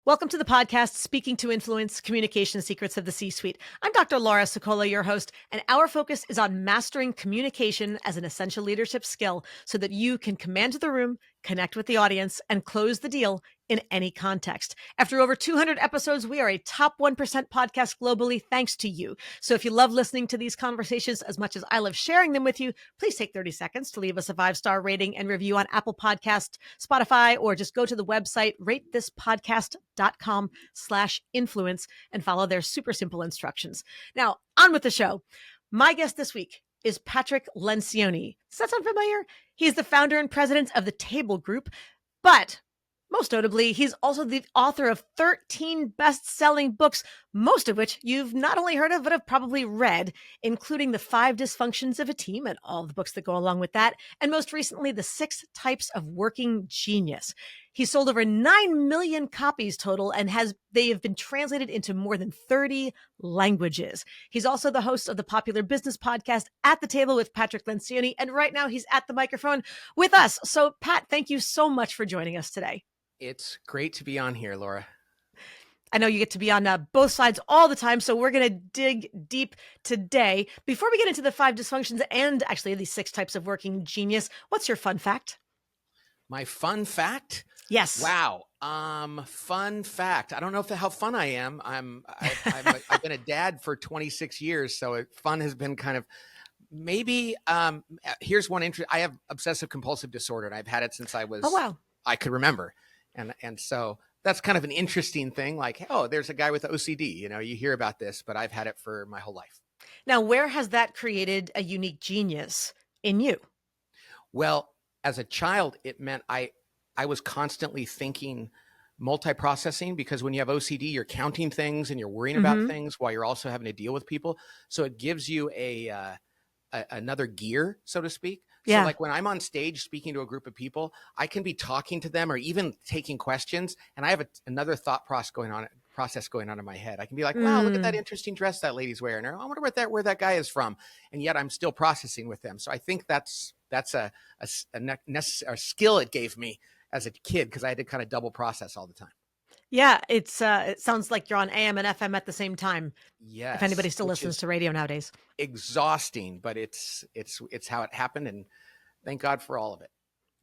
Welcome to the podcast, Speaking to Influence Communication Secrets of the C-Suite. I'm Dr. Laura Sicola, your host, and our focus is on mastering communication as an essential leadership skill so that you can command the room, connect with the audience, and close the deal in any context. After over 200 episodes, we are a top 1% podcast globally thanks to you. So if you love listening to these conversations as much as I love sharing them with you, please take 30 seconds to leave us a 5-star rating and review on Apple Podcasts, Spotify, or just go to the website ratethispodcast.com/influence and follow their super simple instructions. Now, on with the show. My guest this week is Patrick Lencioni. Does that sound familiar? He's the founder and president of the Table Group, but most notably, he's also the author of 13 best-selling books, most of which you've not only heard of, but have probably read, including the Five Dysfunctions of a Team and all the books that go along with that, and most recently, the 6 Types of Working Genius. He's sold over 9 million copies total, and they have been translated into more than 30 languages. He's also the host of the popular business podcast At the Table with Patrick Lencioni, and right now he's at the microphone with us. So, Pat, thank you so much for joining us today. It's great to be on here, Laura. I know you get to be on both sides all the time, so we're going to dig deep today. Before we get into the 5 dysfunctions and actually the 6 types of working genius, what's your fun fact? My fun fact? Yes. Wow. Fun fact. I don't know how fun I am. I've been a dad for 26 years, so fun has been kind of maybe. Here's one interest. I have obsessive compulsive disorder, and I've had it since I could remember. And so that's kind of an interesting thing. Like, oh, there's a guy with OCD. You hear about this, but I've had it for my whole life. Now, where has that created a unique genius in you? Well, as a child, it meant I was constantly thinking, multi-processing, because when you have OCD, you're counting things and you're worrying about things while you're also having to deal with people. So it gives you another gear, so to speak. Yeah. So like when I'm on stage speaking to a group of people, I can be talking to them or even taking questions, and I have another thought process going on in my head. I can be like, wow, look at that interesting dress that lady's wearing, or I wonder where that guy is from, and yet I'm still processing with them. So I think that's a skill it gave me as a kid, because I had to kind of double process all the time. Yeah, it sounds like you're on AM and FM at the same time. Yes. If anybody still listens to radio nowadays. Exhausting, but it's how it happened, and thank God for all of it.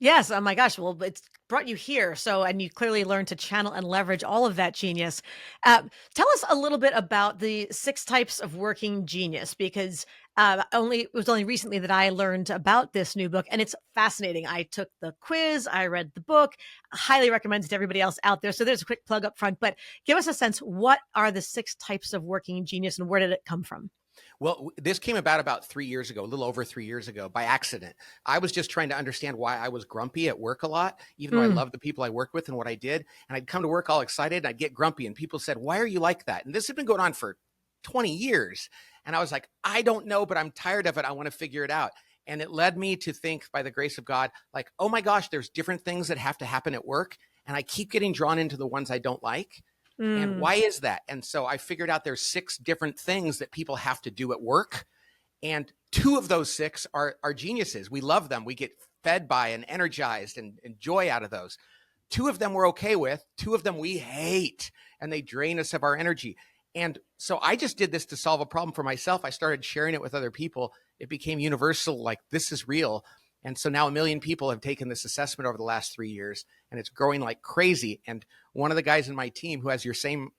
Yes. Oh my gosh. Well, it's brought you here. And you clearly learned to channel and leverage all of that genius. Tell us a little bit about the 6 types of working genius, because it was only recently that I learned about this new book, and it's fascinating. I took the quiz, I read the book, highly recommend it to everybody else out there. So there's a quick plug up front, but give us a sense. What are the 6 types of working genius, and where did it come from? Well, this came about 3 years ago, a little over 3 years ago, by accident. I was just trying to understand why I was grumpy at work a lot, even though I loved the people I worked with and what I did. And I'd come to work all excited, and I'd get grumpy, and people said, why are you like that? And this had been going on for 20 years. And I was like, I don't know, but I'm tired of it. I want to figure it out. And it led me to think, by the grace of God, like, oh my gosh, there's different things that have to happen at work, and I keep getting drawn into the ones I don't like. And why is that? And so I figured out there's 6 different things that people have to do at work. And 2 of those 6 are geniuses. We love them. We get fed by and energized and joy out of those. 2 of them we're okay with. 2 of them we hate, and they drain us of our energy. And so I just did this to solve a problem for myself. I started sharing it with other people. It became universal, like, this is real. And so now 1 million people have taken this assessment over the last 3 years, and it's growing like crazy. And one of the guys in my team who has your same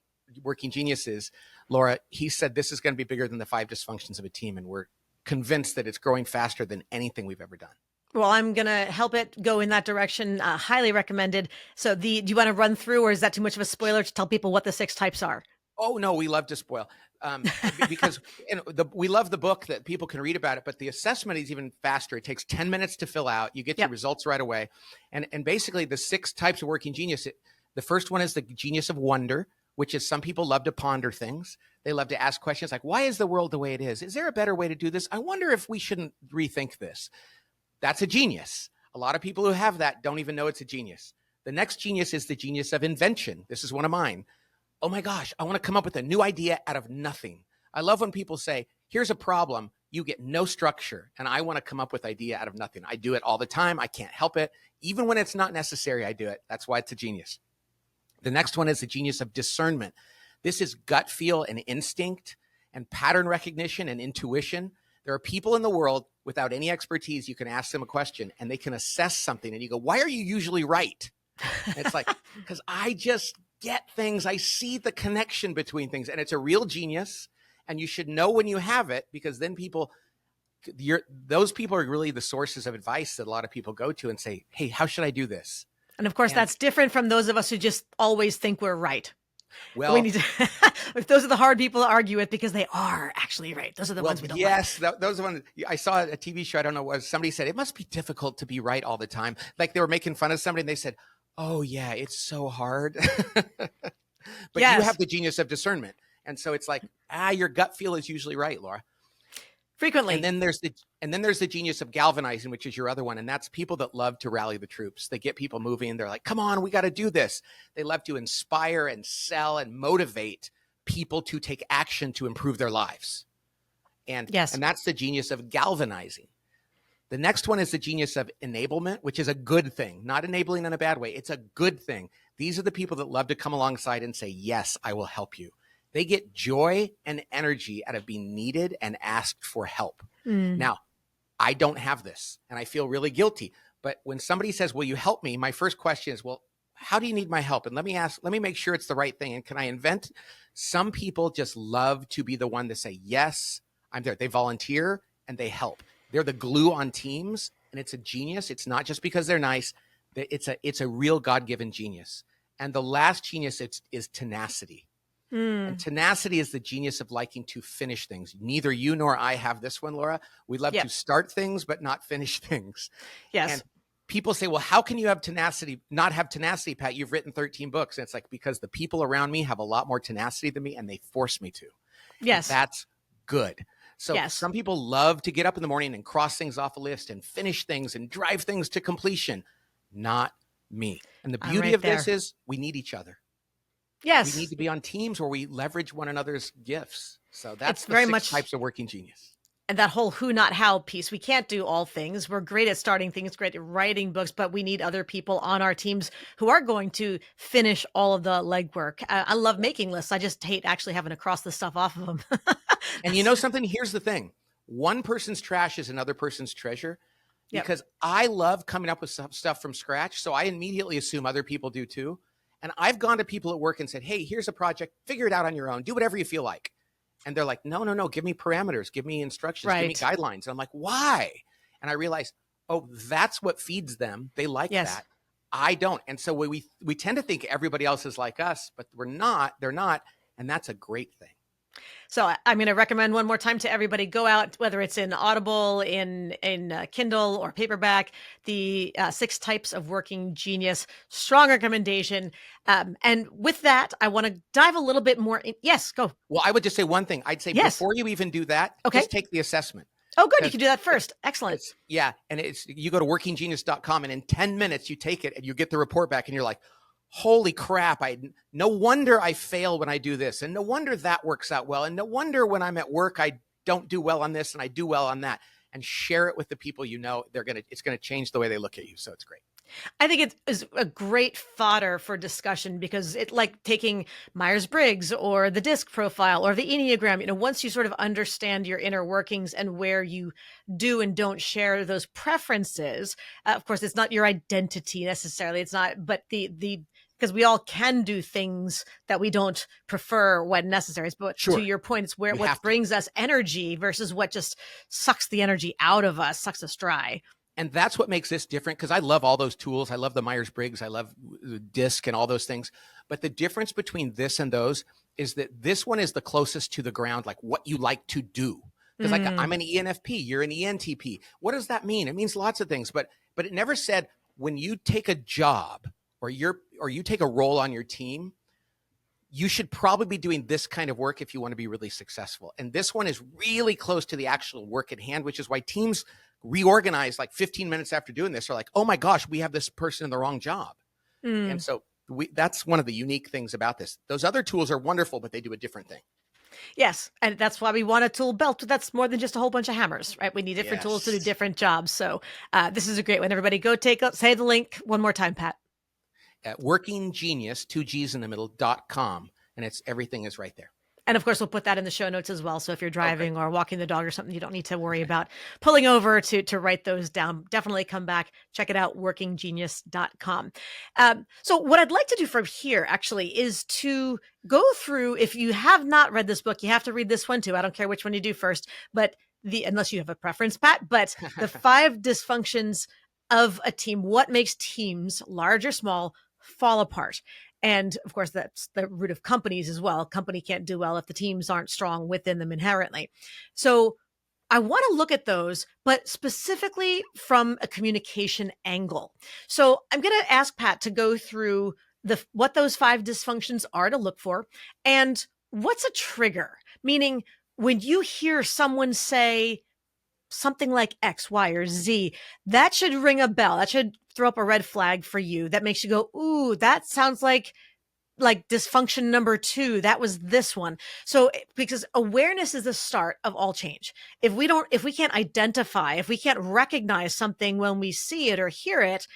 working geniuses, Laura, he said this is going to be bigger than the 5 dysfunctions of a team. And we're convinced that it's growing faster than anything we've ever done. Well, I'm going to help it go in that direction. Highly recommended. So do you want to run through, or is that too much of a spoiler to tell people what the 6 types are? Oh, no, we love to spoil because we love the book that people can read about it, but the assessment is even faster. It takes 10 minutes to fill out. You get your results right away. And basically the 6 types of working genius, the first one is the genius of wonder, which is some people love to ponder things. They love to ask questions like, why is the world the way it is? Is there a better way to do this? I wonder if we shouldn't rethink this. That's a genius. A lot of people who have that don't even know it's a genius. The next genius is the genius of invention. This is one of mine. Oh my gosh, I want to come up with a new idea out of nothing. I love when people say, here's a problem, you get no structure, and I want to come up with idea out of nothing. I do it all the time. I can't help it. Even when it's not necessary, I do it. That's why it's a genius. The next one is the genius of discernment. This is gut feel and instinct and pattern recognition and intuition. There are people in the world without any expertise. You can ask them a question and they can assess something and you go, why are you usually right? And it's like, because I just get things. I see the connection between things, and it's a real genius. And you should know when you have it, because then those people are really the sources of advice that a lot of people go to and say, hey, how should I do this? And of course, that's different from those of us who just always think we're right. Well, we need to, if those are the hard people to argue with because they are actually right. Those are the ones we don't like. Yes, those are ones. I saw a TV show, I don't know what, somebody said, it must be difficult to be right all the time. Like they were making fun of somebody and they said, oh yeah, it's so hard. But yes. You have the genius of discernment. And so it's like, your gut feel is usually right, Laura. Frequently. And then there's the genius of galvanizing, which is your other one. And that's people that love to rally the troops. They get people moving. They're like, come on, we got to do this. They love to inspire and sell and motivate people to take action to improve their lives. And that's the genius of galvanizing. The next one is the genius of enablement, which is a good thing, not enabling in a bad way. It's a good thing. These are the people that love to come alongside and say, yes, I will help you. They get joy and energy out of being needed and asked for help. Now, I don't have this and I feel really guilty. But when somebody says, will you help me? My first question is, well, how do you need my help? And let me make sure it's the right thing. And can I invent? Some people just love to be the one to say, yes, I'm there. They volunteer and they help. They're the glue on teams, and it's a genius. It's not just because they're nice. It's a real God-given genius. And the last genius is tenacity. And tenacity is the genius of liking to finish things. Neither you nor I have this one, Laura. We love to start things, but not finish things. Yes. And people say, well, how can you have tenacity, not have tenacity, Pat? You've written 13 books. And it's like, because the people around me have a lot more tenacity than me, and they force me to. Yes. And that's good. So some people love to get up in the morning and cross things off a list and finish things and drive things to completion. Not me. And the beauty of this is we need each other. Yes. We need to be on teams where we leverage one another's gifts. So that's very six much types of working genius. And that whole who, not how piece. We can't do all things. We're great at starting things, great at writing books, but we need other people on our teams who are going to finish all of the legwork. I love making lists. I just hate actually having to cross the stuff off of them. And you know something? Here's the thing. One person's trash is another person's treasure, because I love coming up with stuff from scratch. So I immediately assume other people do too. And I've gone to people at work and said, hey, here's a project, figure it out on your own, do whatever you feel like. And they're like, no, give me parameters, give me instructions, give me guidelines. And I'm like, why? And I realized, oh, that's what feeds them. They like that. I don't. And so we tend to think everybody else is like us, but they're not. And that's a great thing. So I'm going to recommend one more time to everybody, go out, whether it's in Audible, in Kindle or paperback, the 6 Types of Working Genius, strong recommendation. And with that, I want to dive a little bit more in. Yes, go. Well, I would just say one thing. I'd say before you even do that, just take the assessment. Oh, good. You can do that first. Excellent. And you go to workinggenius.com and in 10 minutes you take it and you get the report back and you're like, holy crap, no wonder I fail when I do this. And no wonder that works out well. And no wonder when I'm at work, I don't do well on this and I do well on that. And share it with the people you know. It's going to change the way they look at you. So it's great. I think it is a great fodder for discussion, because it, like taking Myers-Briggs or the DISC profile or the Enneagram, once you sort of understand your inner workings and where you do and don't share those preferences, of course, it's not your identity necessarily. It's not, but because we all can do things that we don't prefer when necessary. But to your point, it's what brings us energy versus what just sucks the energy out of us, sucks us dry. And that's what makes this different, because I love all those tools. I love the Myers-Briggs. I love DISC and all those things. But the difference between this and those is that this one is the closest to the ground, like what you like to do. Because I'm an ENFP, you're an ENTP. What does that mean? It means lots of things. But it never said when you take a job or you take a role on your team, you should probably be doing this kind of work if you want to be really successful. And this one is really close to the actual work at hand, which is why teams reorganize like 15 minutes after doing this are like, oh my gosh, we have this person in the wrong job. And so that's one of the unique things about this. Those other tools are wonderful, but they do a different thing. Yes. And that's why we want a tool belt that's more than just a whole bunch of hammers, right? We need different tools to do different jobs. So this is a great one. Everybody go say the link one more time, Pat. at workinggenius, two G's in the middle.com. And everything is right there. And of course, we'll put that in the show notes as well. So if you're driving Okay. or walking the dog or something, you don't need to worry about pulling over to write those down. Definitely come back, check it out, workinggenius.com. So what I'd like to do from here actually is to go through, if you have not read this book, you have to read this one too. I don't care which one you do first, but unless you have a preference, Pat, but the 5 dysfunctions of a team, what makes teams, large or small, fall apart. And of course, that's the root of companies as well. A company can't do well if the teams aren't strong within them inherently. So I want to look at those, but specifically from a communication angle. So I'm going to ask Pat to go through what those 5 dysfunctions are to look for, and what's a trigger, meaning when you hear someone say something like X, Y, or Z, that should ring a bell. That should throw up a red flag for you. That makes you go, ooh, that sounds like dysfunction number 2. That was this one. So because awareness is the start of all change. If we can't identify, if we can't recognize something when we see it or hear it,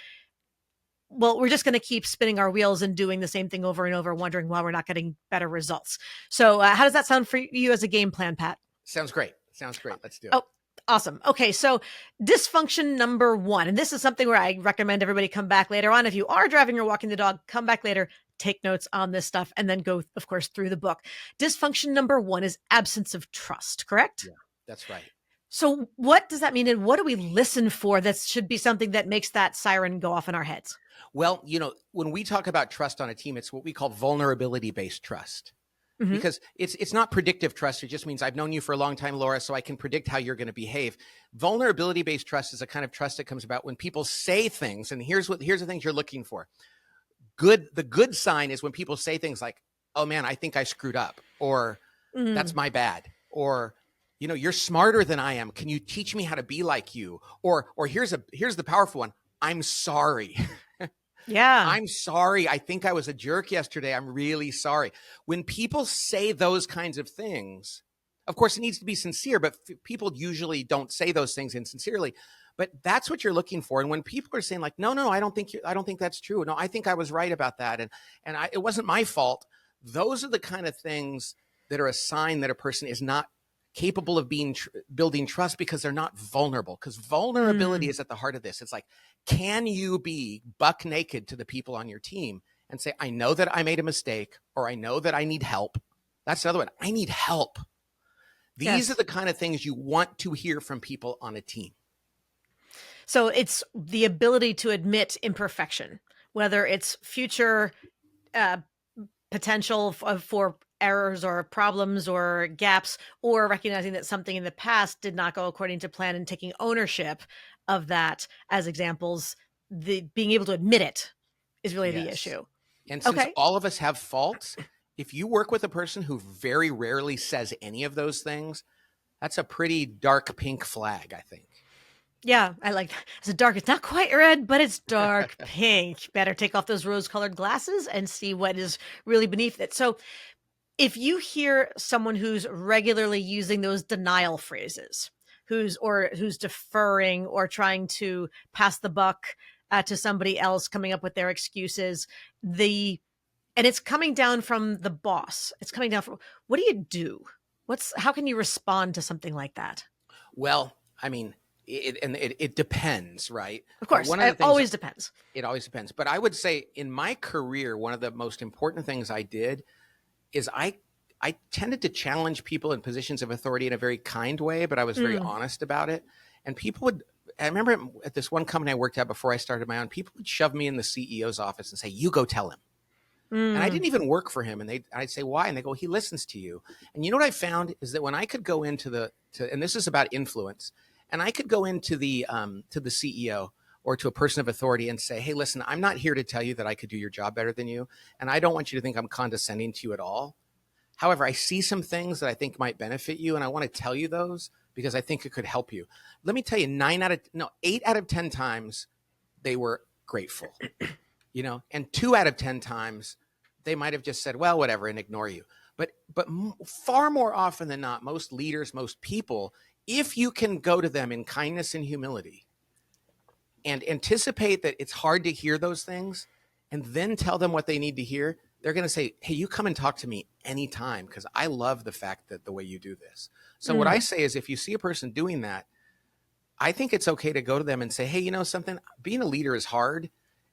well, we're just going to keep spinning our wheels and doing the same thing over and over, wondering why we're not getting better results. So how does that sound for you as a game plan, Pat? Sounds great. Let's do it. Oh, awesome. Okay. So dysfunction number 1, and this is something where I recommend everybody come back later on. If you are driving or walking the dog, come back later, take notes on this stuff, and then go, of course, through the book. Dysfunction number 1 is absence of trust, correct? Yeah, that's right. So what does that mean? And what do we listen for that should be something that makes that siren go off in our heads? Well, when we talk about trust on a team, it's what we call vulnerability-based trust. Mm-hmm. Because it's not predictive trust. It just means I've known you for a long time, Laura, so I can predict how you're going to behave. Vulnerability-based trust is a kind of trust that comes about when people say things, and here's the things you're looking for. The good sign is when people say things like, "Oh man, I think I screwed up," or "That's my bad," or "You're smarter than I am. Can you teach me how to be like you?" Or here's the powerful one. "I'm sorry." Yeah. "I'm sorry. I think I was a jerk yesterday. I'm really sorry." When people say those kinds of things, of course, it needs to be sincere, but people usually don't say those things insincerely. But that's what you're looking for. And when people are saying like, no, I don't think that's true. No, I think I was right about that. And it wasn't my fault. Those are the kind of things that are a sign that a person is not capable of building trust, because they're not vulnerable. Because vulnerability is at the heart of this. It's like, can you be buck naked to the people on your team and say, I know that I made a mistake, or I know that I need help. That's another one. I need help. These are the kind of things you want to hear from people on a team. So it's the ability to admit imperfection, whether it's future potential for errors or problems or gaps, or recognizing that something in the past did not go according to plan and taking ownership of that as examples. Being able to admit it is really the issue. And since all of us have faults, if you work with a person who very rarely says any of those things, that's a pretty dark pink flag, I think. Yeah, I like that. It's not quite red, but it's dark pink. Better take off those rose-colored glasses and see what is really beneath it. So if you hear someone who's regularly using those denial phrases, who's deferring or trying to pass the buck to somebody else, coming up with their excuses, and it's coming down from the boss. It's coming down from, what do you do? How can you respond to something like that? Well, I mean, it depends, right? Of course, it always depends. It always depends. But I would say in my career, one of the most important things I did is I tended to challenge people in positions of authority in a very kind way, but I was very honest about it. And I remember at this one company I worked at before I started my own, people would shove me in the CEO's office and say, "You go tell him." And I didn't even work for him. And I'd say, "Why?" And they go, "He listens to you." And you know what I found is that when I could go into and this is about influence, and I could go into to the CEO or to a person of authority and say, "Hey, listen, I'm not here to tell you that I could do your job better than you. And I don't want you to think I'm condescending to you at all. However, I see some things that I think might benefit you, and I want to tell you those because I think it could help you." Let me tell you, 8 out of 10 times they were grateful, and 2 out of 10 times they might have just said, "Well, whatever," and ignore you. But far more often than not, most leaders, most people, if you can go to them in kindness and humility and anticipate that it's hard to hear those things, and then tell them what they need to hear, they're going to say, hey, you come and talk to me anytime because I love the fact that the way you do this. So what I say is, if you see a person doing that, I think it's okay to go to them and say, hey, you know something? Being a leader is hard.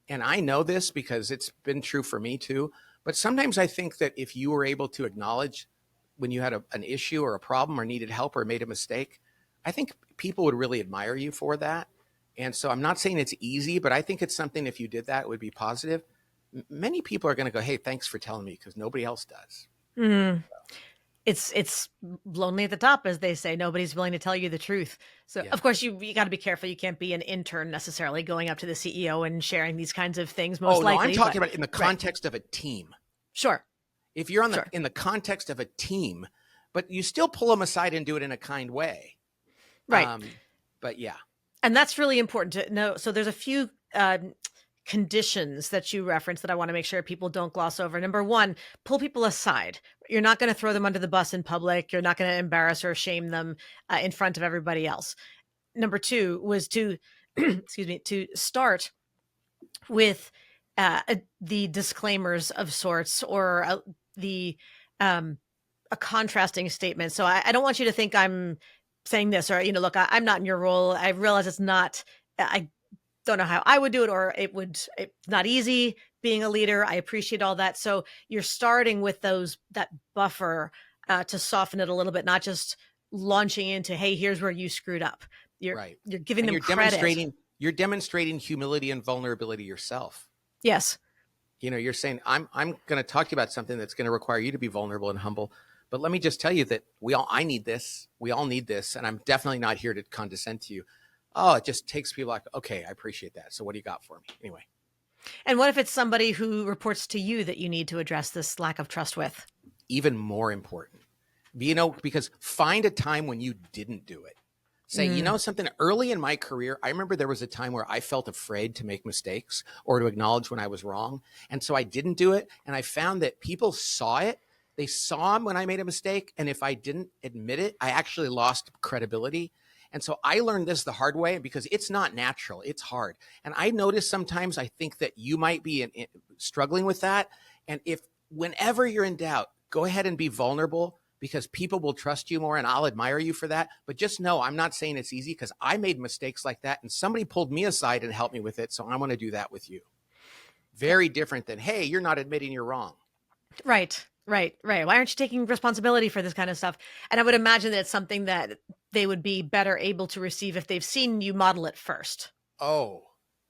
And I know this because it's been true for me too. But sometimes I think that if you were able to acknowledge when you had an issue or a problem or needed help or made a mistake, I think people would really admire you for that. And so I'm not saying it's easy, but I think it's something, if you did that, it would be positive. Many people are going to go, hey, thanks for telling me, because nobody else does. It's lonely at the top, as they say. Nobody's willing to tell you the truth. So Yeah. of course you got to be careful. You can't be an intern necessarily going up to the CEO and sharing these kinds of things. Most No, likely, I'm talking about in the context of a team. Sure. If you're in the context of a team, but you still pull them aside and do it in a kind way. Right. But yeah. And that's really important to know. So there's a few conditions that you reference that I want to make sure people don't gloss over. Number one, pull people aside. You're not going to throw them under the bus in public. You're not going to embarrass or shame them in front of everybody else. Number two was to, excuse me, to start with the disclaimers of sorts, or a contrasting statement. So I don't want you to think I'm saying this, or, look, I'm not in your role. I realize it's not, I don't know how I would do it, or it's not easy being a leader. I appreciate all that. So you're starting with that buffer to soften it a little bit, not just launching into, hey, here's where you screwed up. You're giving them credit. You're demonstrating humility and vulnerability yourself. Yes. You're saying, I'm going to talk to you about something that's going to require you to be vulnerable and humble. But let me just tell you that I need this. We all need this. And I'm definitely not here to condescend to you. Oh, it just takes people like, okay, I appreciate that. So what do you got for me? Anyway. And what if it's somebody who reports to you that you need to address this lack of trust with? Even more important, because find a time when you didn't do it. Say, something, early in my career, I remember there was a time where I felt afraid to make mistakes or to acknowledge when I was wrong. And so I didn't do it. And I found that people saw it. They saw when I made a mistake. And if I didn't admit it, I actually lost credibility. And so I learned this the hard way, because it's not natural. It's hard. And I notice sometimes I think that you might be struggling with that. And whenever you're in doubt, go ahead and be vulnerable, because people will trust you more, and I'll admire you for that. But just know, I'm not saying it's easy, because I made mistakes like that and somebody pulled me aside and helped me with it. So I want to do that with you. Very different than, hey, you're not admitting you're wrong. Right. Why aren't you taking responsibility for this kind of stuff? And I would imagine that it's something that they would be better able to receive if they've seen you model it first. Oh,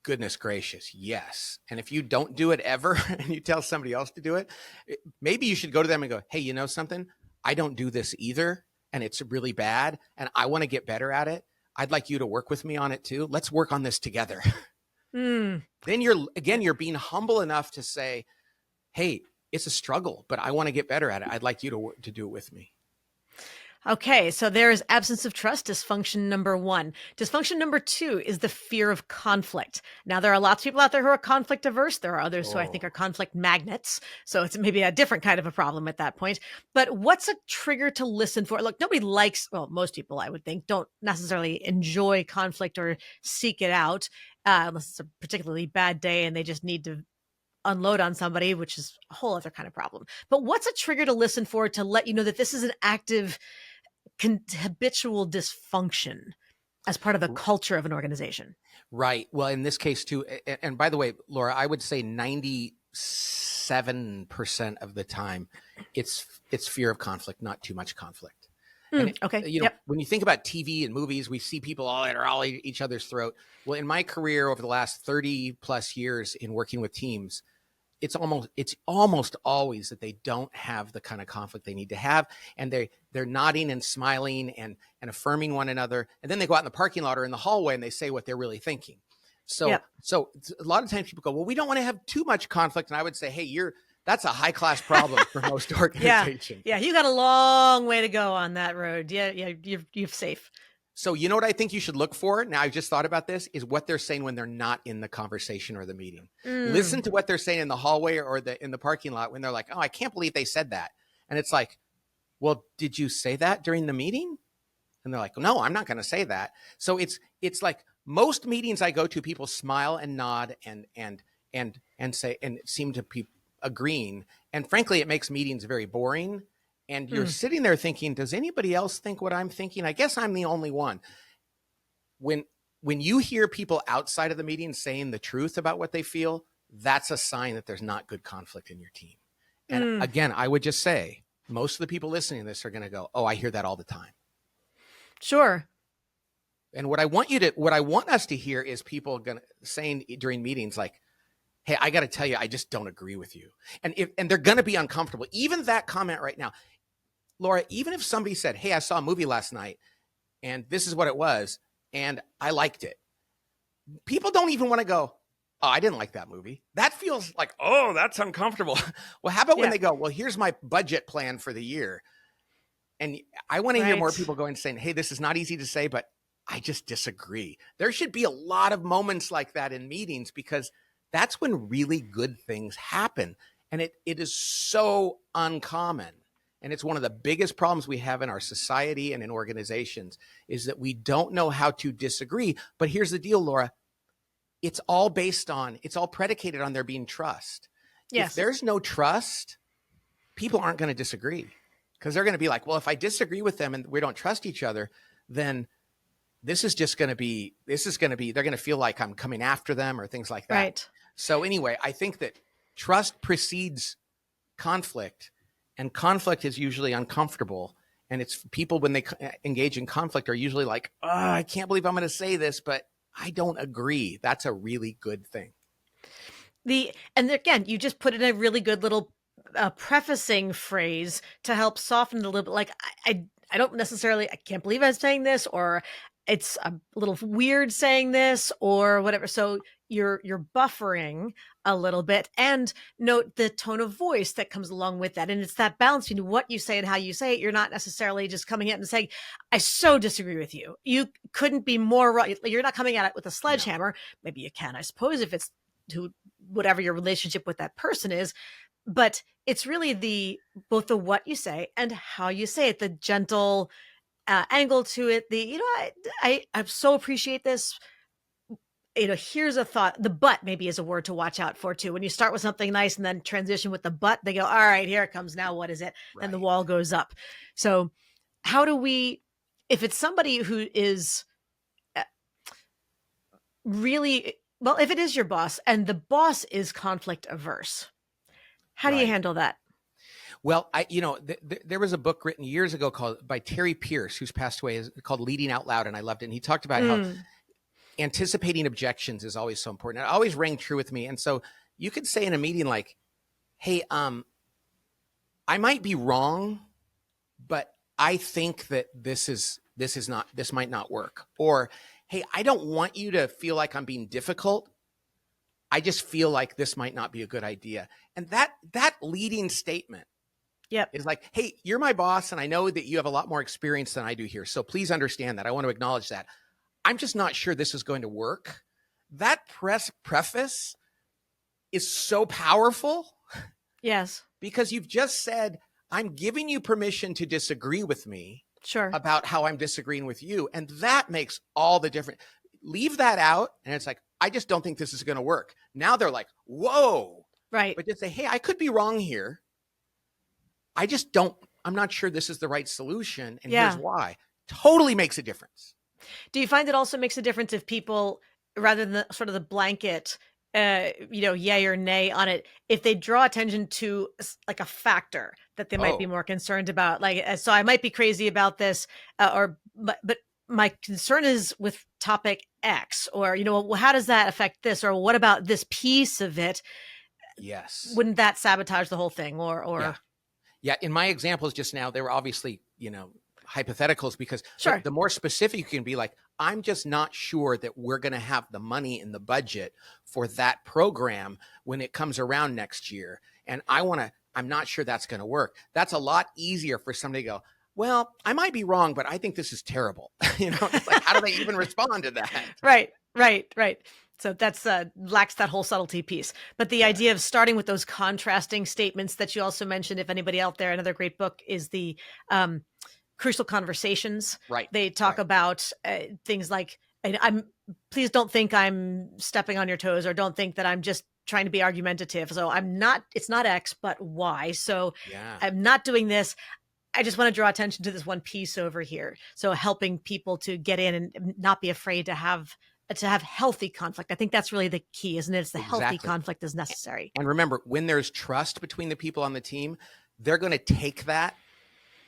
goodness gracious. Yes. And if you don't do it ever and you tell somebody else to do it, maybe you should go to them and go, hey, you know something? I don't do this either. And it's really bad. And I want to get better at it. I'd like you to work with me on it too. Let's work on this together. Then you're being humble enough to say, hey, it's a struggle, but I want to get better at it. I'd like you to do it with me. Okay, so there is absence of trust, dysfunction number one. Dysfunction number two is the fear of conflict. Now, there are lots of people out there who are conflict averse. There are others who I think are conflict magnets. So it's maybe a different kind of a problem at that point. But what's a trigger to listen for? Look, nobody likes, well, most people, I would think, don't necessarily enjoy conflict or seek it out unless it's a particularly bad day and they just need to unload on somebody, which is a whole other kind of problem. But what's a trigger to listen for to let you know that this is an active habitual dysfunction as part of the culture of an organization? Right. Well, in this case too, and by the way, Laura, I would say 97% of the time it's fear of conflict, not too much conflict. Okay. When you think about TV and movies, we see people all each other's throat. Well, in my career over the last 30 plus years in working with teams, it's almost always that they don't have the kind of conflict they need to have. And they're nodding and smiling and affirming one another. And then they go out in the parking lot or in the hallway and they say what they're really thinking. So a lot of times people go, well, we don't want to have too much conflict. And I would say, hey, that's a high class problem for most organizations. Yeah. You got a long way to go on that road. Yeah. You're safe. So you know what I think you should look for? Now, I just thought about this, is what they're saying when they're not in the conversation or the meeting. Listen to what they're saying in the hallway or in the parking lot when they're like, oh, I can't believe they said that. And it's like, well, did you say that during the meeting? And they're like, no, I'm not going to say that. So it's like most meetings I go to, people smile and nod and and seem to be agreeing. And frankly, it makes meetings very boring. And you're sitting there thinking, does anybody else think what I'm thinking? I guess I'm the only one. When you hear people outside of the meeting saying the truth about what they feel, that's a sign that there's not good conflict in your team. And again, I would just say most of the people listening to this are going to go, oh, I hear that all the time. Sure. And what I want us to hear is people saying during meetings like, hey, I got to tell you, I just don't agree with you. And they're going to be uncomfortable. Even that comment right now, Laura, even if somebody said, hey, I saw a movie last night and this is what it was, and I liked it. People don't even want to go, oh, I didn't like that movie. That feels like, oh, that's uncomfortable. Well, how about when they go, well, here's my budget plan for the year. And I want to hear more people going saying, hey, this is not easy to say, but I just disagree. There should be a lot of moments like that in meetings because that's when really good things happen. And it is so uncommon. And it's one of the biggest problems we have in our society and in organizations is that we don't know how to disagree. But here's the deal, Laura. It's all predicated on there being trust. Yes. If there's no trust, people aren't going to disagree because they're going to be like, well, if I disagree with them and we don't trust each other, then they're going to feel like I'm coming after them or things like that. Right. So anyway, I think that trust precedes conflict, and conflict is usually uncomfortable. And it's people when they engage in conflict are usually like, oh, I can't believe I'm going to say this, but I don't agree. That's a really good thing. And again, you just put in a really good little prefacing phrase to help soften it a little bit. Like, I don't necessarily, I can't believe I'm saying this, or it's a little weird saying this or whatever. So you're buffering a little bit, and note the tone of voice that comes along with that. And it's that balance between what you say and how you say it. You're not necessarily just coming in and saying, I so disagree with you. You couldn't be more right. You're not coming at it with a sledgehammer. No. Maybe you can, I suppose, if it's to whatever your relationship with that person is. But it's really both the what you say and how you say it, the gentle angle to it. I so appreciate this. Here's a thought. The but maybe is a word to watch out for too. When you start with something nice and then transition with the but, they go, all right, here it comes. Now what is it? Right. And the wall goes up. So how do we, if it's somebody who is really, well, if it is your boss and the boss is conflict averse, how do you handle that? Well, there was a book written years ago by Terry Pierce, who's passed away, called Leading Out Loud. And I loved it. And he talked about how anticipating objections is always so important. It always rang true with me. And so you could say in a meeting like, hey, I might be wrong, but I think that this might not work. Or, hey, I don't want you to feel like I'm being difficult. I just feel like this might not be a good idea. And that leading statement is like, hey, you're my boss, and I know that you have a lot more experience than I do here. So please understand that. I want to acknowledge that. I'm just not sure this is going to work. That preface is so powerful. Yes. Because you've just said, I'm giving you permission to disagree with me about how I'm disagreeing with you. And that makes all the difference. Leave that out. And it's like, I just don't think this is going to work. Now they're like, whoa. Right. But just say, hey, I could be wrong here. I'm not sure this is the right solution. And here's why. Totally makes a difference. Do you find it also makes a difference if people, rather than sort of the blanket, yay or nay on it, if they draw attention to like a factor that they might be more concerned about, like, so I might be crazy about this, but my concern is with topic X, or, well, how does that affect this? Or what about this piece of it? Yes. Wouldn't that sabotage the whole thing? Yeah. In my examples just now, they were obviously, hypotheticals, because the more specific you can be, like, I'm just not sure that we're going to have the money in the budget for that program when it comes around next year. And I'm not sure that's going to work. That's a lot easier for somebody to go, well, I might be wrong, but I think this is terrible. It's like, how do they even respond to that? Right. So that's lacks that whole subtlety piece. But the idea of starting with those contrasting statements that you also mentioned, if anybody out there, another great book is the Crucial Conversations. Right. They talk about things like, please don't think I'm stepping on your toes, or don't think that I'm just trying to be argumentative. So it's not X, but Y. So Yeah, I'm not doing this. I just want to draw attention to this one piece over here. So helping people to get in and not be afraid to have healthy conflict. I think that's really the key, isn't it? It's the healthy exactly. conflict is necessary. And remember, when there's trust between the people on the team, they're going to take that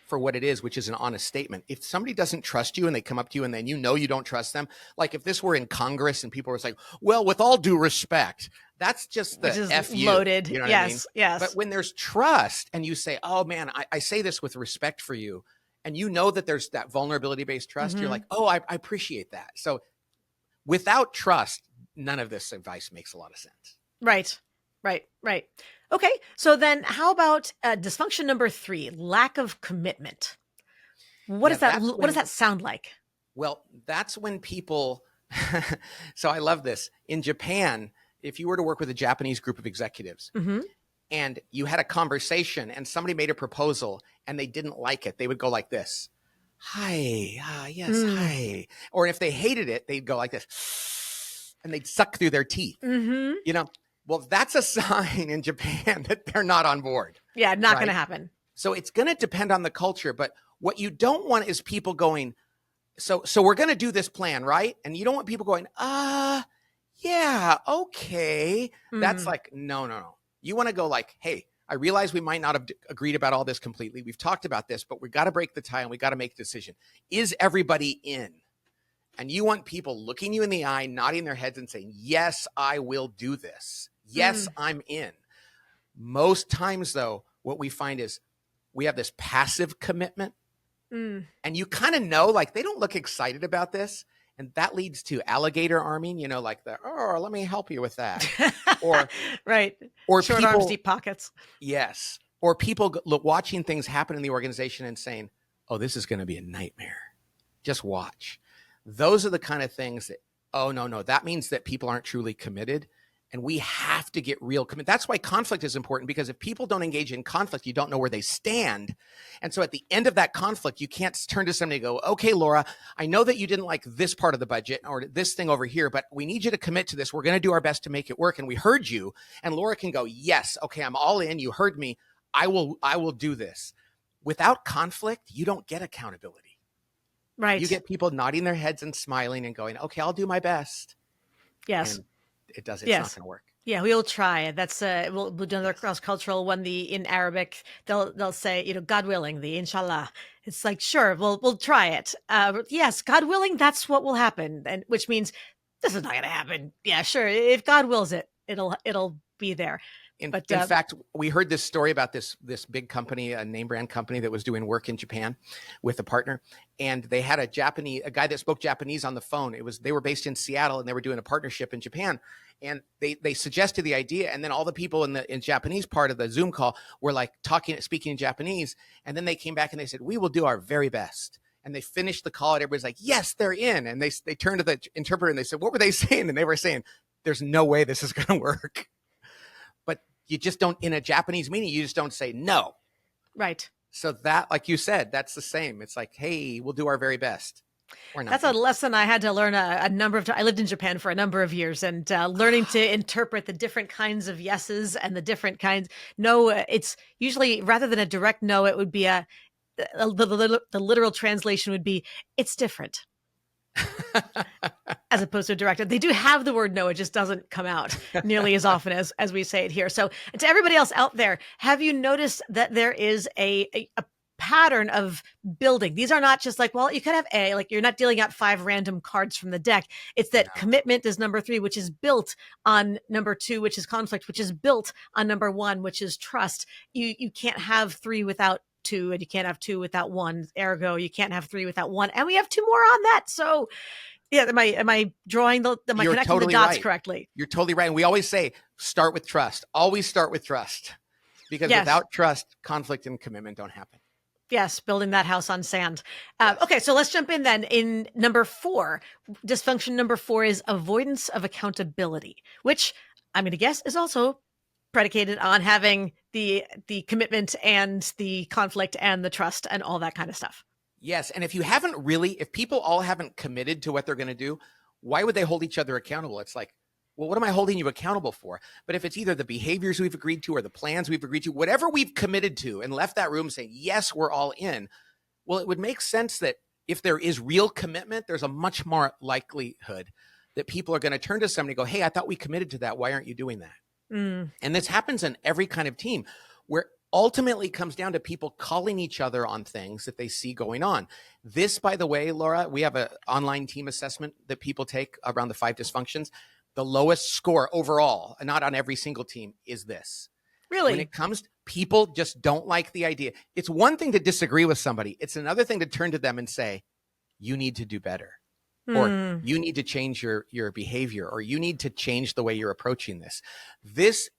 for what it is, which is an honest statement. If somebody doesn't trust you and they come up to you and then you know you don't trust them, like if this were in Congress and people were like, well, with all due respect, that's just the Which is F you. loaded. You know what Yes, I mean? yes. But when there's trust and you say, oh man, I say this with respect for you, and you know that there's that vulnerability-based trust, you're like, oh, I appreciate that. So without trust, none of this advice makes a lot of sense. Right. Okay. So then how about dysfunction number 3, lack of commitment? What Yeah, does that sound like? Well, that's when people, so I love this. In Japan, if you were to work with a Japanese group of executives and you had a conversation and somebody made a proposal and they didn't like it, they would go like this. Hi, yes, hi. Or if they hated it, they'd go like this and they'd suck through their teeth. You know, well, that's a sign in Japan that they're not on board. Yeah, not going to happen. So it's going to depend on the culture. But what you don't want is people going, so we're going to do this plan, right? And you don't want people going, yeah, okay. That's like, no. You want to go like, hey, I realize we might not have agreed about all this completely. We've talked about this, but we got to break the tie and we got to make a decision. Is everybody in? And you want people looking you in the eye, nodding their heads and saying, yes, I will do this. Yes, I'm in. Most times, though, what we find is we have this passive commitment. And you kind of know, like, they don't look excited about this. And that leads to alligator arming, you know, like let me help you with that. Or right. Or short people, arms, deep pockets. Yes. Or people watching things happen in the organization and saying, oh, this is going to be a nightmare. Just watch. Those are the kind of things that, oh, no, that means that people aren't truly committed. And we have to get real committed. That's why conflict is important, because if people don't engage in conflict, you don't know where they stand. And so at the end of that conflict, you can't turn to somebody and go, okay, Laura, I know that you didn't like this part of the budget or this thing over here, but we need you to commit to this. We're going to do our best to make it work. And we heard you. And Laura can go, yes, okay, I'm all in. You heard me. I will do this. Without conflict, you don't get accountability. Right. You get people nodding their heads and smiling and going, okay, I'll do my best. Yes. And it's not going to work. Yeah, we'll try. That's we'll do another cross-cultural one. In Arabic, they'll say, you know, God willing, the inshallah. It's like, sure, we'll try it. Yes, God willing, that's what will happen, and which means this is not going to happen. Yeah, sure. If God wills it, it'll be there. In fact, we heard this story about this big company, a name brand company that was doing work in Japan with a partner, and they had a guy that spoke Japanese on the phone. They were based in Seattle, and they were doing a partnership in Japan, and they suggested the idea, and then all the people in Japanese part of the Zoom call were like speaking in Japanese, and then they came back and they said, "We will do our very best." And they finished the call, and everybody's like, "Yes, they're in." And they turned to the interpreter and they said, "What were they saying?" And they were saying, "There's no way this is going to work." You just don't, in a Japanese meeting, you just don't say no. Right. So that, like you said, that's the same. It's like, hey, we'll do our very best. That's a lesson I had to learn a number of times. I lived in Japan for a number of years, and learning to interpret the different kinds of yeses and the different kinds. No, it's usually, rather than a direct no, it would be the literal translation would be, it's different. As opposed to a direct. They do have the word no, it just doesn't come out nearly as often as we say it here. So to everybody else out there, have you noticed that there is a pattern of building? These are not just like, well, you could have like you're not dealing out 5 random cards from the deck. It's that commitment is number 3, which is built on number 2, which is conflict, which is built on number 1, which is trust. You can't have 3 without 2, and you can't have 2 without 1. Ergo, you can't have 3 without 1. And we have 2 more on that. So yeah, am I drawing am I connecting totally the dots correctly? You're totally right. And we always say, start with trust. Always start with trust. Because without trust, conflict and commitment don't happen. Yes, building that house on sand. Okay, so let's jump in then. In number 4, dysfunction number 4 is avoidance of accountability, which I'm going to guess is also predicated on having the commitment and the conflict and the trust and all that kind of stuff. Yes. And if people all haven't committed to what they're going to do, why would they hold each other accountable? It's like, Well, what am I holding you accountable for? But if it's either the behaviors we've agreed to or the plans we've agreed to, whatever we've committed to and left that room saying, yes, we're all in, well, it would make sense that if there is real commitment, there's a much more likelihood that people are going to turn to somebody and go, hey, I thought we committed to that. Why aren't you doing that? And this happens in every kind of team where ultimately comes down to people calling each other on things that they see going on. This, by the way, Laura, we have an online team assessment that people take around the 5 dysfunctions. The lowest score overall, not on every single team, is this. Really? When it comes to people just don't like the idea. It's one thing to disagree with somebody. It's another thing to turn to them and say, you need to do better. Or you need to change your behavior, or you need to change the way you're approaching this. This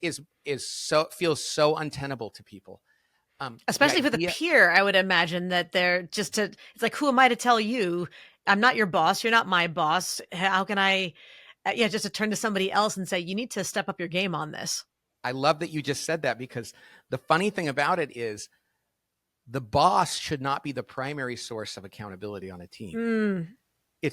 feels so untenable to people. Especially for the peer, I would imagine that it's like, who am I to tell you? I'm not your boss. You're not my boss. How can I, just to turn to somebody else and say, you need to step up your game on this. I love that you just said that, because the funny thing about it is the boss should not be the primary source of accountability on a team.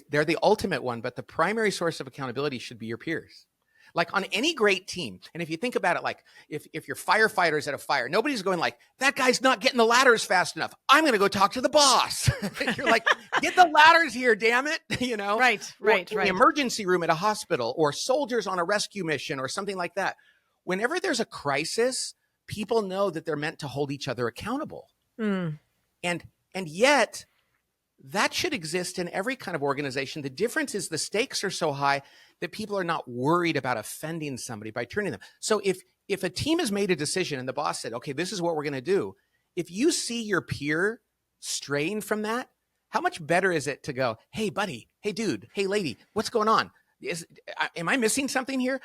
They're the ultimate one, but the primary source of accountability should be your peers. Like on any great team. And if you think about it, like if you're firefighters at a fire, nobody's going like, that guy's not getting the ladders fast enough. I'm going to go talk to the boss. You're like, get the ladders here, damn it. Right. The emergency room at a hospital, or soldiers on a rescue mission, or something like that. Whenever there's a crisis, people know that they're meant to hold each other accountable. And yet that should exist in every kind of organization. The difference is the stakes are so high that people are not worried about offending somebody by turning them. So if a team has made a decision and the boss said, okay, this is what we're going to do, if you see your peer straying from that, how much better is it to go, hey, buddy, hey, dude, hey, lady, what's going on? Am I missing something here?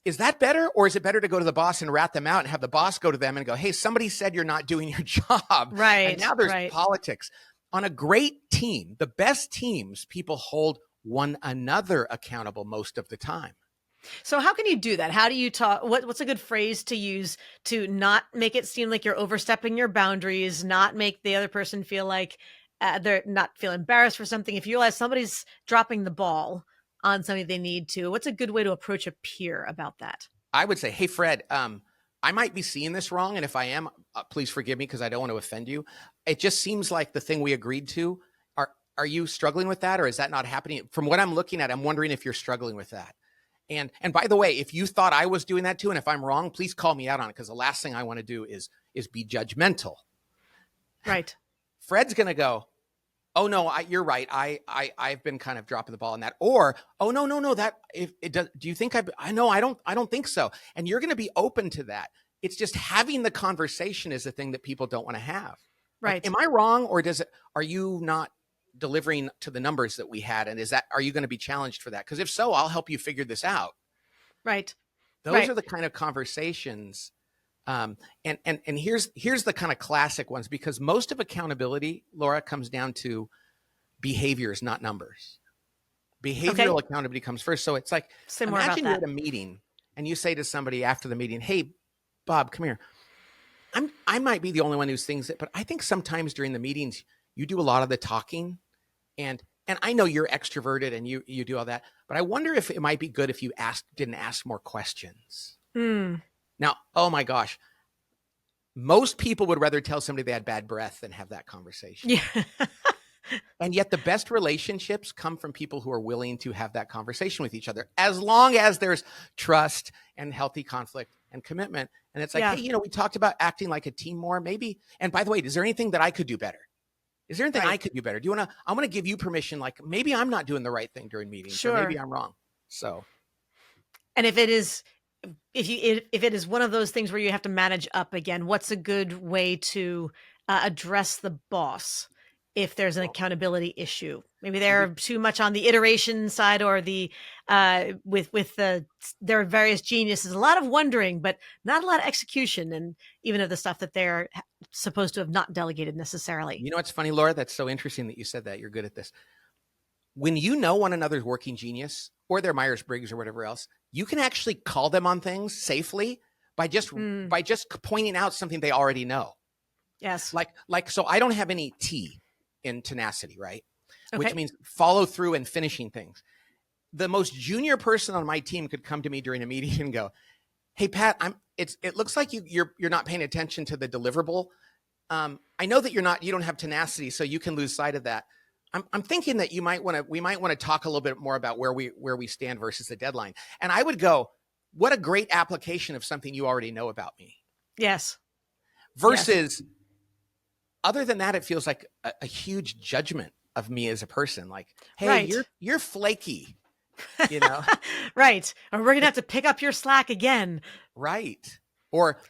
Is that better? Or is it better to go to the boss and rat them out and have the boss go to them and go, hey, somebody said you're not doing your job. Right. And now there's politics. On a great team, the best teams, people hold one another accountable most of the time. So how can you do that? How do you talk? What's a good phrase to use to not make it seem like you're overstepping your boundaries, not make the other person feel like they're not feel embarrassed for something? If you realize somebody's dropping the ball on something they need to, what's a good way to approach a peer about that? I would say, hey, Fred, I might be seeing this wrong. And if I am, please forgive me, because I don't want to offend you. It just seems like the thing we agreed to. Are you struggling with that? Or is that not happening? From what I'm looking at, I'm wondering if you're struggling with that. And by the way, if you thought I was doing that too, and if I'm wrong, please call me out on it, because the last thing I want to do is be judgmental. Right. Fred's going to go, oh no, you're right. I've been kind of dropping the ball on that. Or, oh no, that if it does, do you think I don't think so. And you're going to be open to that. It's just having the conversation is the thing that people don't want to have. Right. Like, am I wrong? Or are you not delivering to the numbers that we had? And are you going to be challenged for that? Because if so, I'll help you figure this out. Right. Those are the kind of conversations. And here's the kind of classic ones, because most of accountability, Laura, comes down to behaviors, not numbers. Behavioral accountability comes first. So it's like, imagine you're at a meeting and you say to somebody after the meeting, hey, Bob, come here. I might be the only one who thinks it, but I think sometimes during the meetings, you do a lot of the talking, and I know you're extroverted and you do all that, but I wonder if it might be good if you didn't ask more questions. Now, oh my gosh, most people would rather tell somebody they had bad breath than have that conversation. Yeah. And yet the best relationships come from people who are willing to have that conversation with each other, as long as there's trust and healthy conflict and commitment. And it's like, hey, we talked about acting like a team more, maybe. And by the way, is there anything that I could do better? Is there anything I could do better? I'm going to give you permission. Like, maybe I'm not doing the right thing during meetings. Sure. Or maybe I'm wrong. So. And if it is one of those things where you have to manage up again, what's a good way to address the boss if there's an accountability issue? Maybe they're too much on the iteration side, or there are various geniuses, a lot of wondering, but not a lot of execution, and even of the stuff that they're supposed to have not delegated necessarily. You know what's funny, Laura? That's so interesting that you said that. You're good at this. When you know one another's working genius, or their Myers-Briggs or whatever else, you can actually call them on things safely by just pointing out something they already know. Yes. Like so I don't have any T in tenacity, right? Okay. Which means follow through and finishing things. the most junior person on my team could come to me during a meeting and go, "Hey, Pat, it looks like you're not paying attention to the deliverable. I know that you don't have tenacity, so you can lose sight of that. I'm thinking that we might want to talk a little bit more about where we stand versus the deadline." And I would go, "What a great application of something you already know about me." Yes. Versus, other than that, it feels like a huge judgment of me as a person. Like, "Hey, Right. you're flaky." Right. Or we're going to have to pick up your slack again. Right. Or,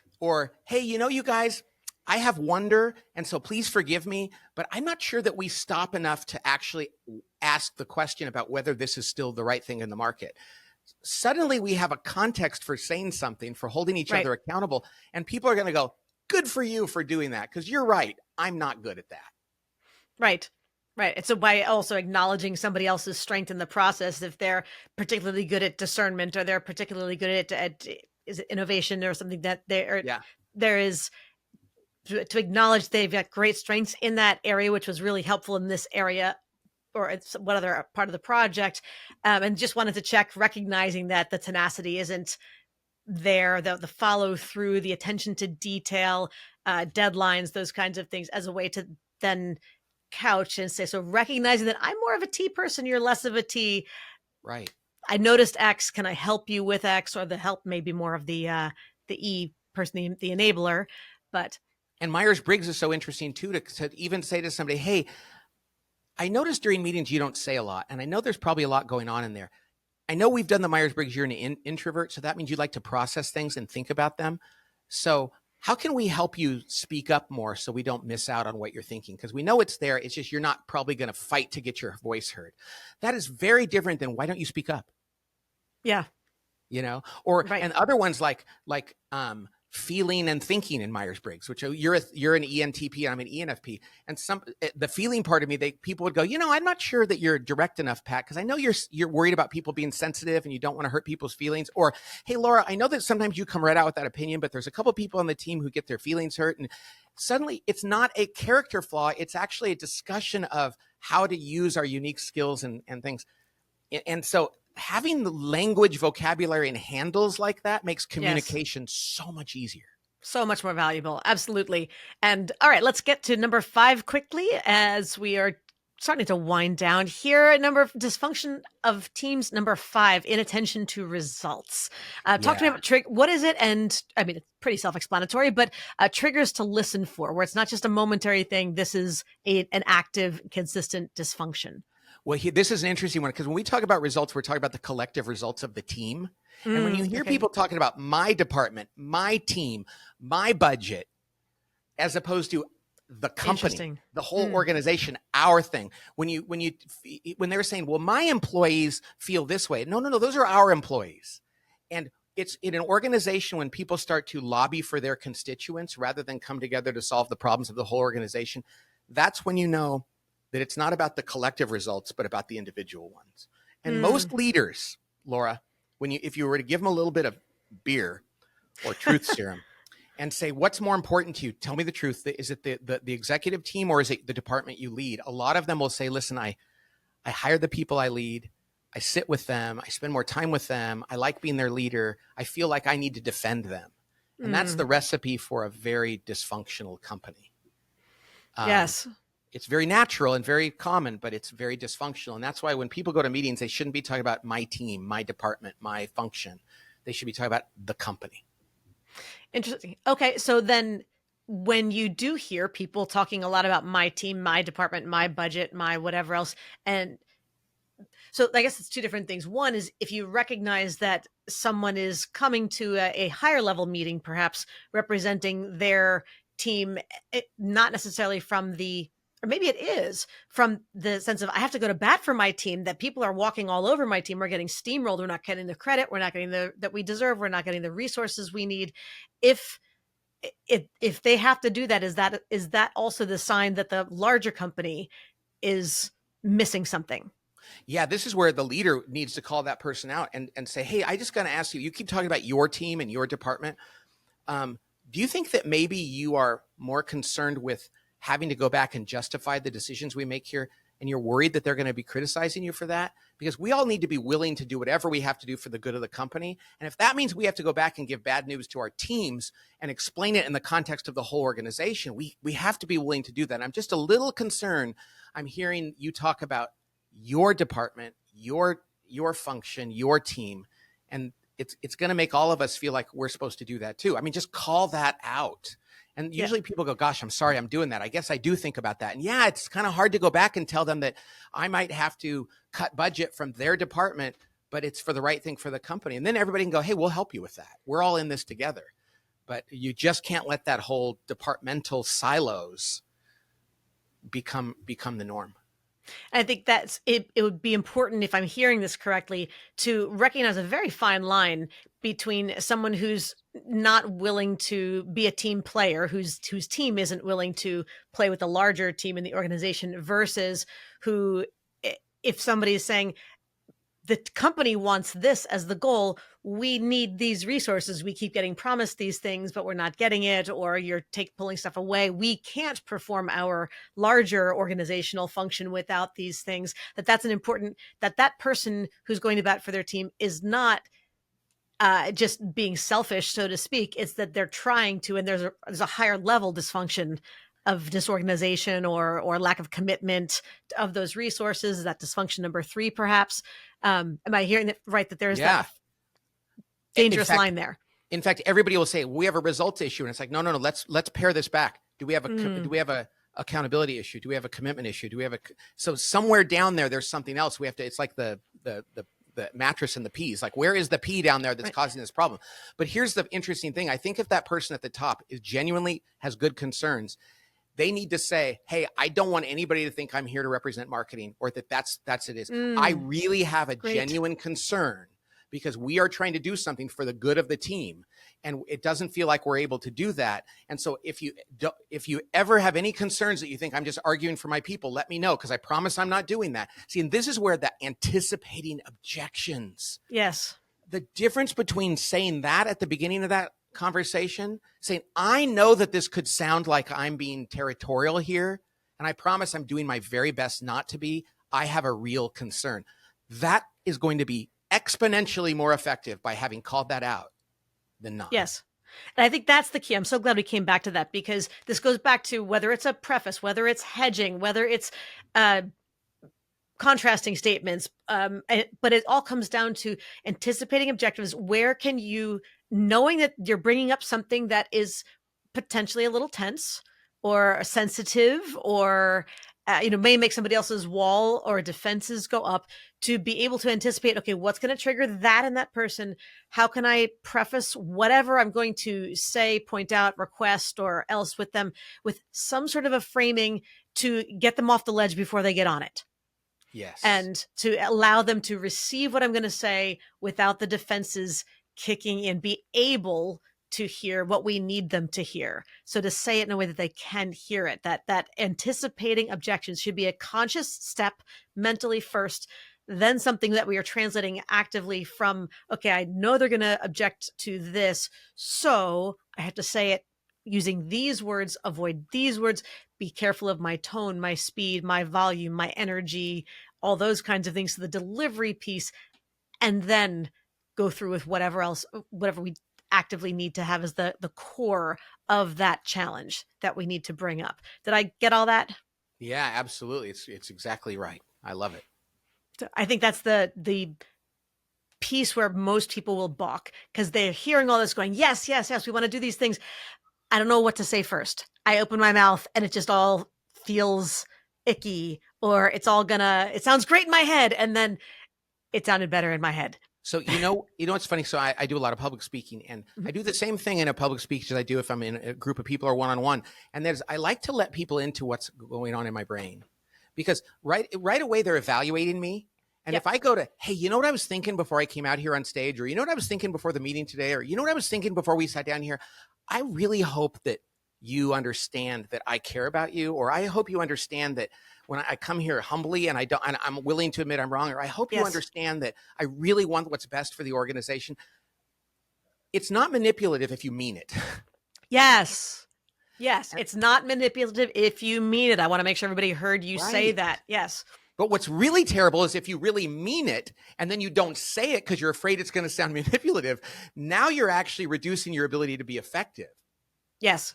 "Hey, you guys, I have wonder, and so please forgive me, but I'm not sure that we stop enough to actually ask the question about whether this is still the right thing in the market." Suddenly we have a context for saying something, for holding each other accountable, and people are going to go, "Good for you for doing that, because you're right. I'm not good at that." Right. Right. It's by also acknowledging somebody else's strength in the process. If they're particularly good at discernment, or they're particularly good at is it innovation or something, that there is to acknowledge they've got great strengths in that area, which was really helpful in this area, or it's what other part of the project. And just wanted to check, recognizing that the tenacity isn't there, the follow through, the attention to detail, deadlines, those kinds of things, as a way to then couch and say, so recognizing that I'm more of a T person, you're less of a T. Right. I noticed X. Can I help you with X? Or the help may be more of the E person, the enabler. And Myers-Briggs is so interesting too, to even say to somebody, "Hey, I noticed during meetings you don't say a lot, and I know there's probably a lot going on in there. I know we've done the Myers-Briggs, you're an introvert, so that means you like to process things and think about them. So how can we help you speak up more so we don't miss out on what you're thinking? Because we know it's there. It's just you're not probably going to fight to get your voice heard." That is very different than, "Why don't you speak up?" Yeah. And other ones like feeling and thinking in Myers-Briggs, which you're an ENTP and I'm an ENFP. And the feeling part of me, people would go, "I'm not sure that you're direct enough, Pat, because I know you're worried about people being sensitive and you don't want to hurt people's feelings." Or, "Hey, Laura, I know that sometimes you come right out with that opinion, but there's a couple people on the team who get their feelings hurt." And suddenly it's not a character flaw. It's actually a discussion of how to use our unique skills and things. And so having the language, vocabulary, and handles like that makes communication so much easier. So much more valuable. Absolutely. And all right, let's get to number 5 quickly, as we are starting to wind down here. Dysfunction of teams, number 5, inattention to results. Talk to me about what is it? And I mean, it's pretty self-explanatory, but triggers to listen for, where it's not just a momentary thing. This is an active, consistent dysfunction. Well, this is an interesting one, because when we talk about results, we're talking about the collective results of the team. And when you hear people talking about my department, my team, my budget, as opposed to the company, the whole organization, our thing, when they're saying, "Well, my employees feel this way," no, those are our employees. And it's in an organization, when people start to lobby for their constituents rather than come together to solve the problems of the whole organization, that's when you know that it's not about the collective results, but about the individual ones. And most leaders, Laura, if you were to give them a little bit of beer or truth serum and say, "What's more important to you? Tell me the truth. Is it the executive team, or is it the department you lead?" A lot of them will say, "Listen, I hire the people I lead. I sit with them. I spend more time with them. I like being their leader. I feel like I need to defend them." And that's the recipe for a very dysfunctional company. Yes. It's very natural and very common, but it's very dysfunctional. And that's why when people go to meetings, they shouldn't be talking about my team, my department, my function. They should be talking about the company. Interesting. Okay. So then when you do hear people talking a lot about my team, my department, my budget, my whatever else, and so I guess it's two different things. One is, if you recognize that someone is coming to a higher level meeting, perhaps representing their team, not necessarily from or maybe it is from the sense of, I have to go to bat for my team, that people are walking all over my team. We're getting steamrolled. We're not getting the credit. We're not getting that we deserve. We're not getting the resources we need. If they have to do that, is that also the sign that the larger company is missing something? Yeah, this is where the leader needs to call that person out and say, "Hey, I just got to ask you, you keep talking about your team and your department. Do you think that maybe you are more concerned with having to go back and justify the decisions we make here, and you're worried that they're going to be criticizing you for that? because we all need to be willing to do whatever we have to do for the good of the company. And if that means we have to go back and give bad news to our teams and explain it in the context of the whole organization, we have to be willing to do that. I'm just a little concerned. I'm hearing you talk about your department, your function, your team, and it's going to make all of us feel like we're supposed to do that too. I mean, just call that out. And usually people go, gosh, I'm sorry, I'm doing that. I guess I do think about that. And yeah, it's kind of hard to go back and tell them that I might have to cut budget from their department, but it's for the right thing for the company. And then everybody can go, hey, we'll help you with that. We're all in this together. But you just can't let that whole departmental silos become the norm. I think that's it. It would be important, if I'm hearing this correctly, to recognize a very fine line between someone who's not willing to be a team player, whose team isn't willing to play with a larger team in the organization, versus who, if somebody is saying, the company wants this as the goal, we need these resources, we keep getting promised these things, but we're not getting it, or you're pulling stuff away, we can't perform our larger organizational function without these things, that's an important, that person who's going to bat for their team is not just being selfish, so to speak. It's that they're trying to, and there's a higher level dysfunction of disorganization or lack of commitment of those resources. Is that dysfunction number 3, perhaps? Am I hearing it right, that there's that dangerous line there? In fact, everybody will say, we have a results issue. And it's like, no, let's pare this back. Do we have a accountability issue? Do we have a commitment issue? So somewhere down there's something else. We have to, it's like the mattress and the peas. Like, where is the pea down there that's causing this problem? But here's the interesting thing. I think if that person at the top is genuinely has good concerns, they need to say, hey, I don't want anybody to think I'm here to represent marketing, or that's it is. I really have a genuine concern because we are trying to do something for the good of the team. And it doesn't feel like we're able to do that. And so if you ever have any concerns that you think I'm just arguing for my people, let me know, because I promise I'm not doing that. See, and this is where the anticipating objections. Yes. The difference between saying that at the beginning of that conversation, saying, I know that this could sound like I'm being territorial here, and I promise I'm doing my very best not to be. I have a real concern. That is going to be exponentially more effective by having called that out than not. Yes. And I think that's the key. I'm so glad we came back to that, because this goes back to whether it's a preface, whether it's hedging, whether it's contrasting statements. But it all comes down to anticipating objectives. Where can you, knowing that you're bringing up something that is potentially a little tense or sensitive, or may make somebody else's wall or defenses go up, to be able to anticipate, okay, what's going to trigger that in that person? How can I preface whatever I'm going to say, point out, request, or else with them with some sort of a framing to get them off the ledge before they get on it? Yes. And to allow them to receive what I'm going to say without the defenses kicking in, be able to hear what we need them to hear. So to say it in a way that they can hear it, that anticipating objections should be a conscious step mentally first, then something that we are translating actively from, okay, I know they're going to object to this, so I have to say it using these words, avoid these words, be careful of my tone, my speed, my volume, my energy, all those kinds of things. So the delivery piece, and then go through with whatever we actively need to have as the core of that challenge that we need to bring up. Did I get all that? Yeah, absolutely. It's exactly right. I love it. So I think that's the piece where most people will balk, because they're hearing all this going, yes, we want to do these things. I don't know what to say first. I open my mouth and it just all feels icky, or it sounds great in my head, and then it sounded better in my head. So, what's funny? So I do a lot of public speaking, and I do the same thing in a public speech as I do if I'm in a group of people or one-on-one. And I like to let people into what's going on in my brain, because right away they're evaluating me. And if I go to, hey, you know what I was thinking before I came out here on stage, or you know what I was thinking before the meeting today, or you know what I was thinking before we sat down here, I really hope that you understand that I care about you, or I hope you understand that when I come here humbly and I'm willing to admit I'm wrong, or I hope you understand that I really want what's best for the organization. It's not manipulative if you mean it. Yes. It's not manipulative if you mean it. I want to make sure everybody heard you say that. Yes. But what's really terrible is if you really mean it and then you don't say it because you're afraid it's going to sound manipulative. Now you're actually reducing your ability to be effective. Yes.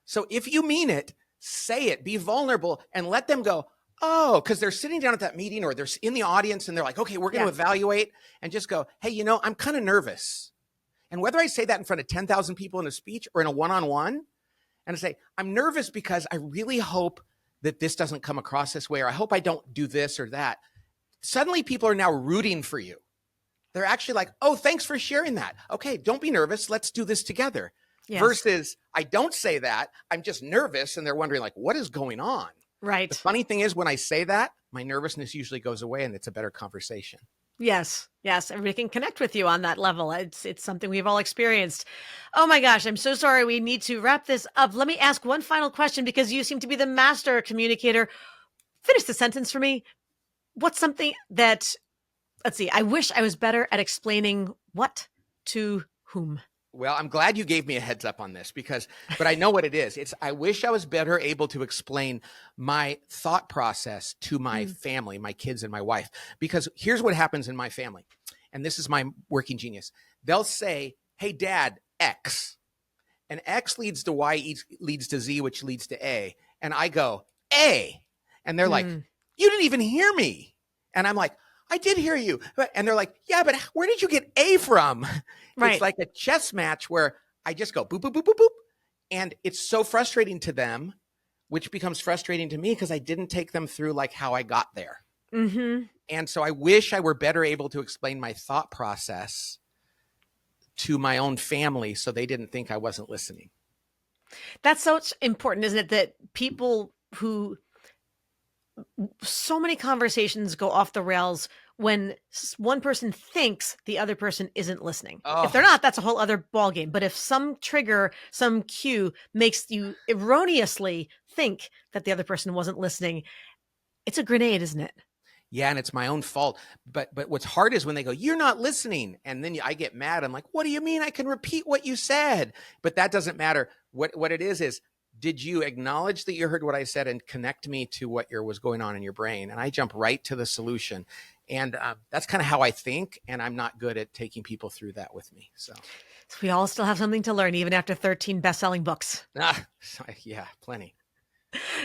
So if you mean it, say it, be vulnerable, and let them go, oh, because they're sitting down at that meeting or they're in the audience and they're like, okay, we're going to evaluate, and just go, hey, I'm kind of nervous. And whether I say that in front of 10,000 people in a speech or in a one-on-one, and I say, I'm nervous because I really hope that this doesn't come across this way, or I hope I don't do this or that. Suddenly people are now rooting for you. They're actually like, oh, thanks for sharing that. Okay, don't be nervous. Let's do this together. Yes. Versus I don't say that. I'm just nervous. And they're wondering like, what is going on? Right. The funny thing is when I say that, my nervousness usually goes away and it's a better conversation. Yes. Everybody can connect with you on that level. It's something we've all experienced. Oh my gosh. I'm so sorry. We need to wrap this up. Let me ask one final question because you seem to be the master communicator. Finish the sentence for me. What's something that, let's see, I wish I was better at explaining what to whom? Well, I'm glad you gave me a heads up on this but I know what it is. I wish I was better able to explain my thought process to my family, my kids and my wife, because here's what happens in my family. And this is my working genius. They'll say, hey, Dad, X. And X leads to Y, leads to Z, which leads to A. And I go, A. And they're like, you didn't even hear me. And I'm like, I did hear you. And they're like, yeah, but where did you get A from? Right. It's like a chess match where I just go boop, boop, boop, boop, boop. And it's so frustrating to them, which becomes frustrating to me because I didn't take them through like how I got there. Mm-hmm. And so I wish I were better able to explain my thought process to my own family so they didn't think I wasn't listening. That's so important, isn't it? That people who, so many conversations go off the rails when one person thinks the other person isn't listening. Oh. If they're not, that's a whole other ballgame. But if some trigger, some cue makes you erroneously think that the other person wasn't listening, it's a grenade, isn't it? Yeah, and it's my own fault. But what's hard is when they go, you're not listening. And then I get mad. I'm like, what do you mean? I can repeat what you said. But that doesn't matter. What it is, did you acknowledge that you heard what I said and connect me to what was going on in your brain? And I jump right to the solution. And that's kind of how I think. And I'm not good at taking people through that with me. So we all still have something to learn, even after 13 best-selling books. Yeah, plenty.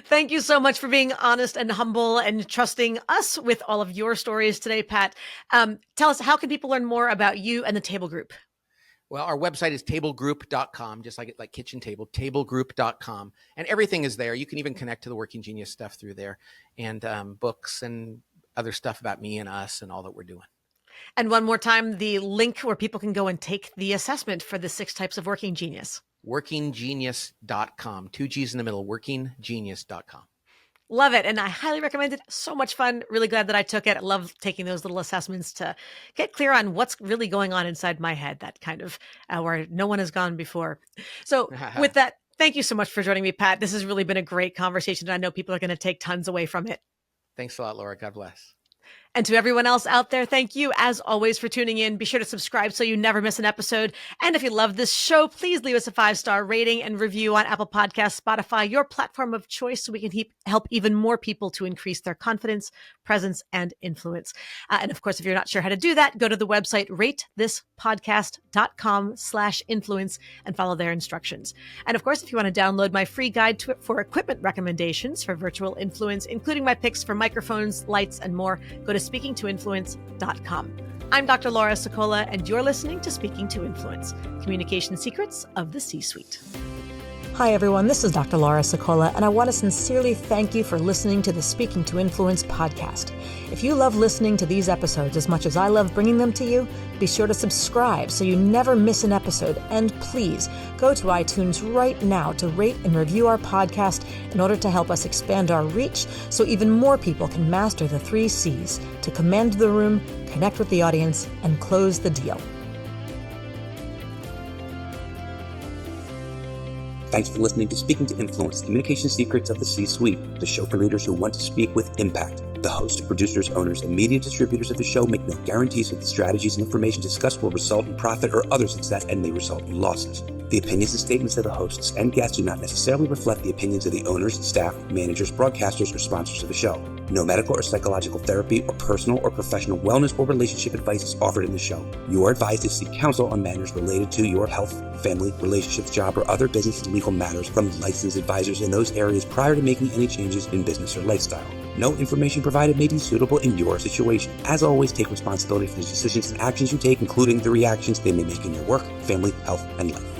Thank you so much for being honest and humble and trusting us with all of your stories today, Pat. Tell us, how can people learn more about you and the Table Group? Well, our website is tablegroup.com, just like kitchen table, tablegroup.com. And everything is there. You can even connect to the Working Genius stuff through there, and books and other stuff about me and us and all that we're doing. And one more time, the link where people can go and take the assessment for the 6 types of Working Genius. workinggenius.com. 2 G's in the middle, workinggenius.com. Love it. And I highly recommend it. So much fun. Really glad that I took it. I love taking those little assessments to get clear on what's really going on inside my head, that kind of where no one has gone before. So with that, thank you so much for joining me, Pat. This has really been a great conversation. I know people are going to take tons away from it. Thanks a lot, Laura. God bless. And to everyone else out there, thank you as always for tuning in. Be sure to subscribe so you never miss an episode. And if you love this show, please leave us a 5-star rating and review on Apple Podcasts, Spotify, your platform of choice, so we can help even more people to increase their confidence, presence, and influence. And of course, if you're not sure how to do that, go to the website ratethispodcast.com/influence and follow their instructions. And of course, if you want to download my free guide for equipment recommendations for virtual influence, including my picks for microphones, lights, and more, go to speakingtoinfluence.com. I'm Dr. Laura Sicola, and you're listening to Speaking to Influence, Communication Secrets of the C-Suite. Hi, everyone. This is Dr. Laura Sicola, and I want to sincerely thank you for listening to the Speaking to Influence podcast. If you love listening to these episodes as much as I love bringing them to you, be sure to subscribe so you never miss an episode. And please go to iTunes right now to rate and review our podcast in order to help us expand our reach so even more people can master the 3 C's to command the room, connect with the audience, and close the deal. Thanks for listening to Speaking to Influence, Communication Secrets of the C-Suite, the show for leaders who want to speak with impact. The hosts, producers, owners, and media distributors of the show make no guarantees that the strategies and information discussed will result in profit or other success and may result in losses. The opinions and statements of the hosts and guests do not necessarily reflect the opinions of the owners, staff, managers, broadcasters, or sponsors of the show. No medical or psychological therapy or personal or professional wellness or relationship advice is offered in the show. You are advised to seek counsel on matters related to your health, family, relationships, job, or other business and legal matters from licensed advisors in those areas prior to making any changes in business or lifestyle. No information provided may be suitable in your situation. As always, take responsibility for the decisions and actions you take, including the reactions they may make in your work, family, health, and life.